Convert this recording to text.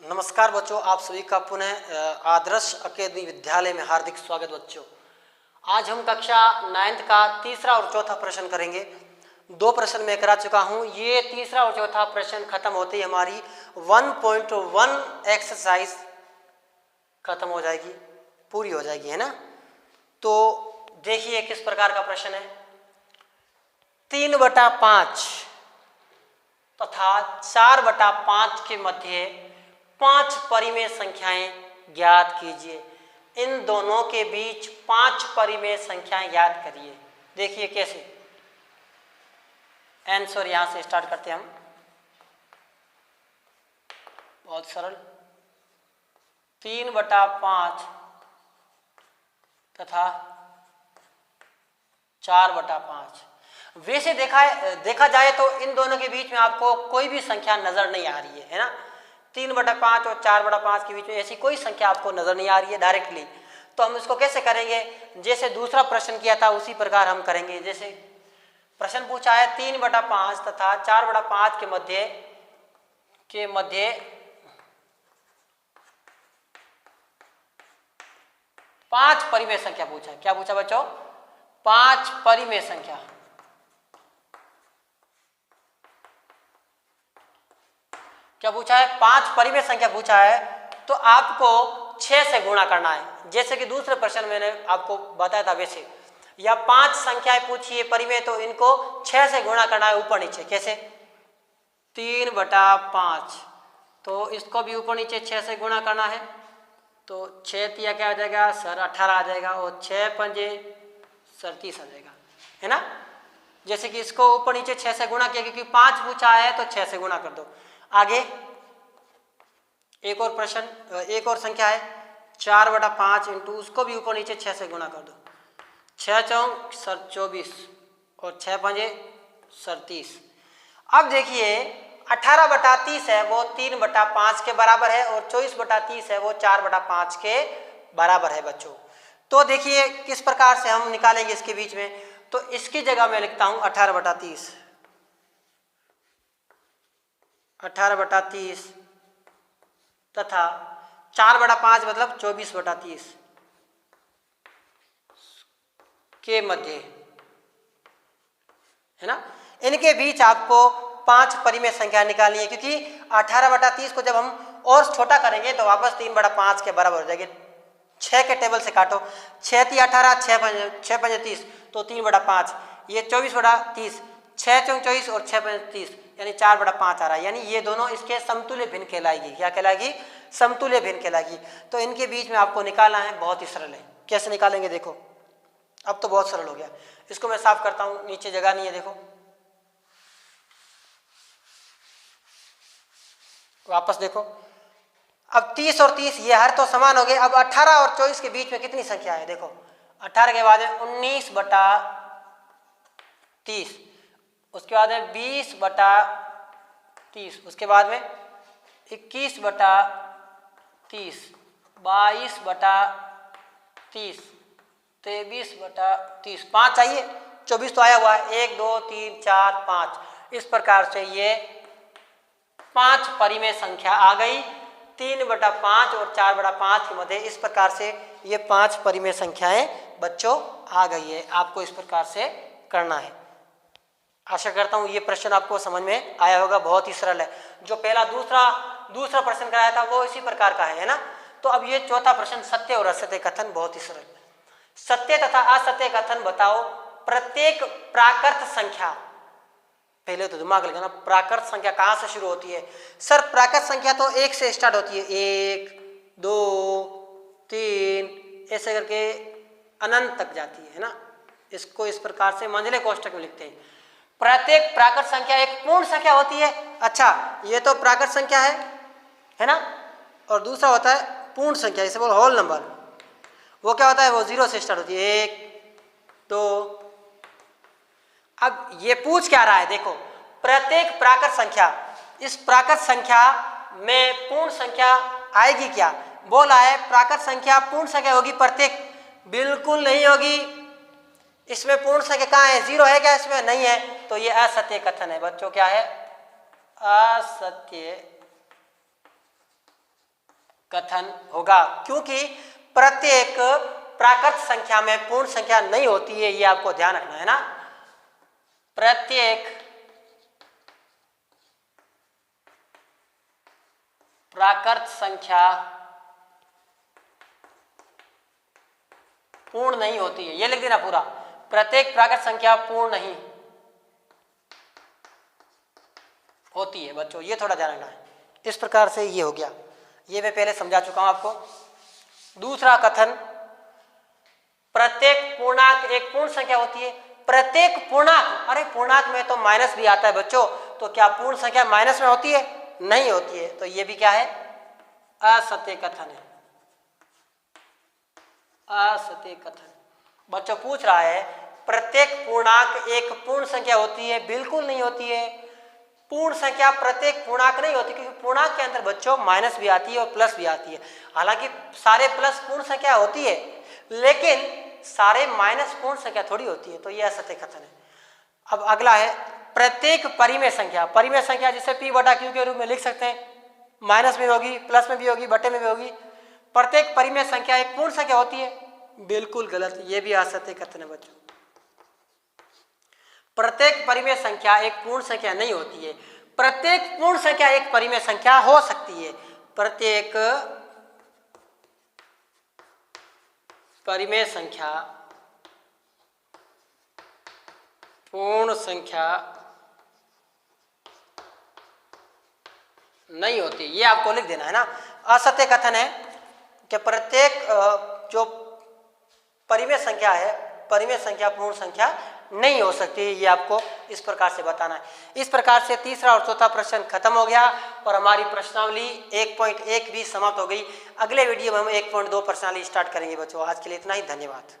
नमस्कार बच्चों, आप सभी का पुनः आदर्श अकेडमी विद्यालय में हार्दिक स्वागत। बच्चों, आज हम कक्षा 9th का तीसरा और चौथा प्रश्न करेंगे। 2 प्रश्न मैं करा चुका हूं। ये तीसरा और चौथा प्रश्न खत्म होते ही हमारी 1.1 एक्सरसाइज खत्म हो जाएगी, पूरी हो जाएगी, है ना। तो देखिए किस प्रकार का प्रश्न है। 3/5 तथा 4/5 के मध्य 5 परिमेय संख्याएं ज्ञात कीजिए। इन दोनों के बीच 5 परिमेय संख्याएं ज्ञात करिए। देखिए कैसे। आंसर यहां से स्टार्ट करते हैं हम। बहुत सरल। 3/5 तथा 4/5। वैसे देखा जाए तो इन दोनों के बीच में आपको कोई भी संख्या नजर नहीं आ रही है ना। 3/5 और 4/5 के बीच में ऐसी कोई संख्या आपको नजर नहीं आ रही है डायरेक्टली। तो हम इसको कैसे करेंगे, जैसे दूसरा प्रश्न किया था उसी प्रकार हम करेंगे। जैसे प्रश्न पूछा है 3/5 तथा 4/5 के मध्य 5 परिमेय संख्या पूछा है। क्या पूछा बच्चों? 5 परिमेय संख्या। क्या पूछा है? 5 परिमेय संख्या पूछा है। तो आपको 6 से गुणा करना है, जैसे कि दूसरे प्रश्न मैंने आपको बताया था वैसे। या 5 संख्याएं पूछी है परिमेय, तो इनको 6 से गुणा करना है ऊपर नीचे। कैसे? 3/5, तो इसको भी ऊपर नीचे 6 से गुणा करना है। तो 6 तिया क्या आ जाएगा सर? 18 आ जाएगा। और 6 पंजे 37 आ जाएगा, है ना। जैसे कि इसको ऊपर नीचे 6 से गुणा किया, क्योंकि 5 पूछा है तो 6 से गुणा कर दो। आगे एक और प्रश्न, एक और संख्या है 4/5 इंटू, उसको भी ऊपर नीचे 6 से गुणा कर दो। 6 चौक 24 और 6 पंजे 37। अब देखिए 18/30 है वो 3/5 के बराबर है, और 24/30 है वो 4/5 के बराबर है बच्चों। तो देखिए किस प्रकार से हम निकालेंगे इसके बीच में। तो इसकी जगह मैं लिखता हूं 18/30 तथा 4/5 मतलब 24/30 के मध्य, है ना। इनके बीच आपको 5 परिमेय संख्या निकालनी है, क्योंकि 18/30 को जब हम और छोटा करेंगे तो वापस 3/5 के बराबर हो जाएगी। 6 के टेबल से काटो। 6 × 18, 6 पंजे 30, तो 3/5। ये 24/30, 6 चौक 24 और 6 पंजे 30, यानी 4/5 आ रहा है। यानी ये दोनों इसके समतुल्य भिन्न कहलाएगी। क्या कहलाएगी? समतुल्य भिन्न कहलाएगी। तो इनके बीच में आपको निकालना है। बहुत ही सरल है। कैसे निकालेंगे देखो। अब तो बहुत सरल हो गया। इसको मैं साफ करता हूं, नीचे जगह नहीं है। देखो वापस देखो। अब 30 और 30 ये हर तो समान हो गए। अब 18 और 24 के बीच में कितनी संख्या है? देखो 18 के बाद है 19/30, उसके बाद है 20/30, उसके बाद में 21/30, 22/30, 23/30। 5 चाहिए, 24 तो आया हुआ है। 1 2 3 4 5। इस प्रकार से ये 5 परिमेय संख्या आ गई। 3/5 और 4/5 के मध्य इस प्रकार से ये 5 परिमेय संख्याएं बच्चों आ गई है। आपको इस प्रकार से करना है। आशा करता हूं ये प्रश्न आपको समझ में आया होगा। बहुत ही सरल है। जो पहला दूसरा प्रश्न कराया था वो इसी प्रकार का है ना। तो अब ये चौथा प्रश्न, सत्य और असत्य कथन। बहुत ही सरल। सत्य तथा असत्य कथन बताओ। प्रत्येक प्राकृत संख्या, पहले तो दिमाग लगाना, प्राकृत संख्या कहां से शुरू होती है? सर प्राकृत संख्या तो 1 से स्टार्ट होती है। 1 2 3 ऐसे करके अनंत तक जाती है ना। इसको इस प्रकार से मंझले कोष्ठक में लिखते हैं। प्रत्येक प्राकृत संख्या एक पूर्ण संख्या होती है। अच्छा, ये तो प्राकृत संख्या है ना। और दूसरा होता है पूर्ण संख्या, इसे बोलो होल नंबर। वो क्या होता है? वो 0 से स्टार्ट होती है। 1 2। अब ये पूछ क्या रहा है? देखो, प्रत्येक प्राकृत संख्या, इस प्राकृत संख्या में पूर्ण संख्या आएगी क्या? बोला है प्राकृत संख्या पूर्ण संख्या होगी प्रत्येक। बिल्कुल नहीं होगी। इसमें पूर्ण संख्या कहाँ है? 0 है क्या? इसमें नहीं है। तो ये असत्य कथन है बच्चों। क्या है? असत्य कथन होगा, क्योंकि प्रत्येक प्राकृत संख्या में पूर्ण संख्या नहीं होती है, ये आपको ध्यान रखना है ना। प्रत्येक प्राकृत संख्या पूर्ण नहीं होती है, ये लिख देना पूरा, प्रत्येक प्राकृत संख्या पूर्ण नहीं होती है बच्चों, ये थोड़ा ध्यान रखना है। इस प्रकार से ये हो गया, ये मैं पहले समझा चुका हूं आपको। दूसरा कथन, प्रत्येक पूर्णांक एक पूर्ण संख्या होती है। प्रत्येक पूर्णांक, अरे पूर्णांक में तो माइनस भी आता है बच्चों, तो क्या पूर्ण संख्या माइनस में होती है? नहीं होती है, तो ये भी क्या है? असत्य कथन है, असत्य कथन। बच्चों पूछ रहा है प्रत्येक पूर्णांक एक पूर्ण संख्या होती है, बिल्कुल नहीं होती है। पूर्ण संख्या प्रत्येक पूर्णांक नहीं होती, क्योंकि पूर्णांक के अंदर बच्चों माइनस भी आती है और प्लस भी आती है। हालांकि सारे प्लस पूर्ण संख्या होती है, लेकिन सारे माइनस पूर्ण संख्या थोड़ी होती है, तो यह असत्य कथन है। अब अगला है प्रत्येक परिमेय संख्या। परिमेय संख्या जिसे P बटा Q के रूप में लिख सकते हैं, माइनस में भी होगी, प्लस में भी होगी, बटे में भी होगी। प्रत्येक परिमेय संख्या एक पूर्ण संख्या होती है, बिल्कुल गलत, ये भी असत्य कथन है बच्चों। प्रत्येक परिमेय संख्या एक पूर्ण संख्या नहीं होती है। प्रत्येक पूर्ण संख्या एक परिमेय संख्या हो सकती है। प्रत्येक परिमेय संख्या पूर्ण संख्या नहीं होती, ये आपको लिख देना है ना। असत्य कथन है कि प्रत्येक जो परिमेय संख्या है, परिमेय संख्या पूर्ण संख्या नहीं हो सकती, ये आपको इस प्रकार से बताना है। इस प्रकार से तीसरा और चौथा प्रश्न खत्म हो गया और हमारी प्रश्नावली 1.1 भी समाप्त हो गई। अगले वीडियो में हम 1.2 प्रश्नावली स्टार्ट करेंगे बच्चों। आज के लिए इतना ही, धन्यवाद।